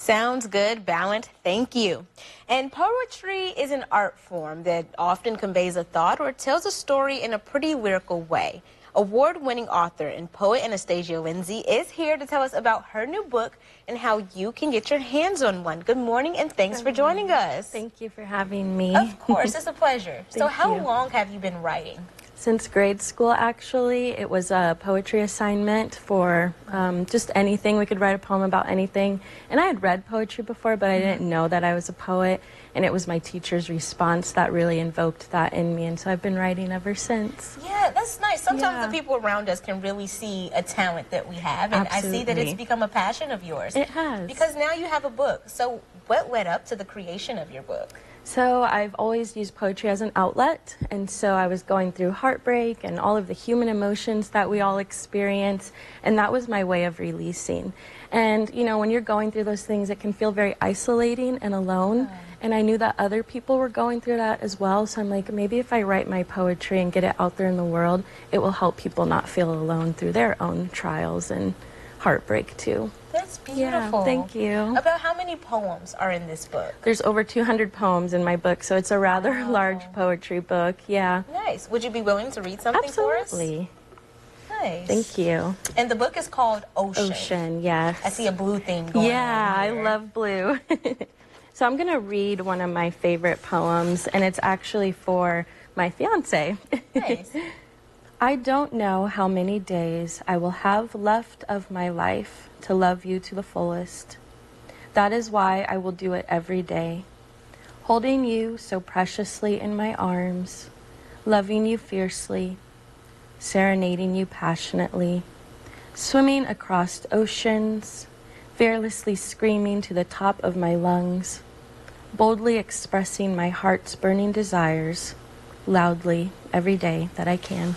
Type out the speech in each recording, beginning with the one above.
Sounds good, balanced. Thank you. And poetry is an art form that often conveys a thought or tells a story in a pretty lyrical way. Award-winning author and poet Anastasia Lindsey is here to tell us about her new book and how you can get your hands on one. Good morning and thanks for joining us. Thank you for having me. Of course, it's a pleasure. So how you. long have you been writing? Since grade school, actually. It was a poetry assignment for just anything. We could write a poem about anything. And I had read poetry before, but I didn't know that I was a poet. And it was my teacher's response that really invoked that in me. And so I've been writing ever since. Yeah, that's nice. Sometimes the people around us can really see a talent that we have. And Absolutely. I see that it's become a passion of yours. It has. Because now you have a book. So what led up to the creation of your book? So I've always used poetry as an outlet, and so I was going through heartbreak and all of the human emotions that we all experience, and that was my way of releasing. And you know, when you're going through those things, it can feel very isolating and alone, and I knew that other people were going through that as well, so I'm like, maybe if I write my poetry and get it out there in the world, it will help people not feel alone through their own trials and heartbreak too. That's beautiful. Yeah, thank you. About how many poems are in this book? There's over 200 poems in my book, so it's a rather large poetry book. Yeah. Nice. Would you be willing to read something for us? Absolutely. Nice. Thank you. And the book is called Ocean. Ocean, yes. I see a blue theme going on I here. love blue. So I'm going to read one of my favorite poems, and it's actually for my fiance. Nice. I don't know how many days I will have left of my life to love you to the fullest. That is why I will do it every day, holding you so preciously in my arms, loving you fiercely, serenading you passionately, swimming across oceans, fearlessly screaming to the top of my lungs, boldly expressing my heart's burning desires, loudly every day that I can.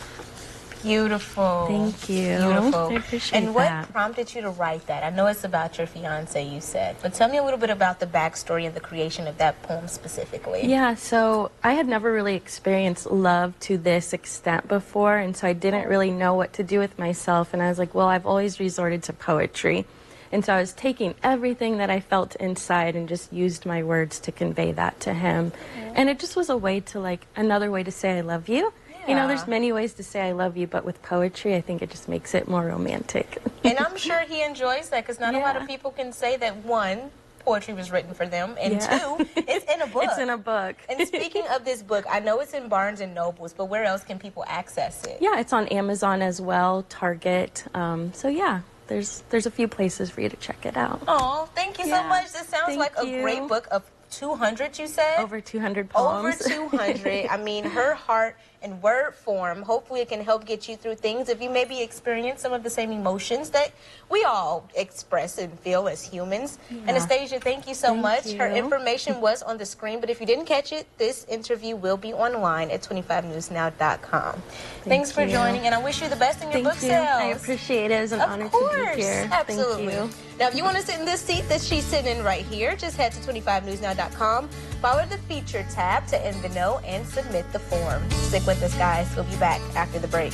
Beautiful. Thank you. Beautiful. I appreciate And what that. prompted you to write that? I know it's about your fiance, you said, but tell me a little bit about the backstory and the creation of that poem specifically. Yeah, so I had never really experienced love to this extent before, and so I didn't really know what to do with myself, and I was like, well, I've always resorted to poetry. And so I was taking everything that I felt inside and just used my words to convey that to him. And it just was a way to, like, another way to say I love you. You know, there's many ways to say I love you, but with poetry, I think it just makes it more romantic. And I'm sure he enjoys that, because not a lot of people can say that, one, poetry was written for them, and two, it's in a book. It's in a book. And speaking of this book, I know it's in Barnes and Nobles, but where else can people access it? Yeah, it's on Amazon as well, Target. So yeah, there's a few places for you to check it out. Oh, thank you so much. This sounds like a great book of 200, you said? Over 200 poems. Over 200. I mean, her heart in word form. Hopefully it can help get you through things. If you maybe experience some of the same emotions that we all express and feel as humans. Anastasia, thank you so much. Her information was on the screen, but if you didn't catch it, this interview will be online at 25newsnow.com. Thanks for joining, and I wish you the best in your book sales. I appreciate it. It's an honor to be here. Absolutely. Thank you. Now, if you want to sit in this seat that she's sitting in right here, just head to 25newsnow.com, follow the feature tab to end the know, and submit the form. Stick with us, guys. We'll be back after the break.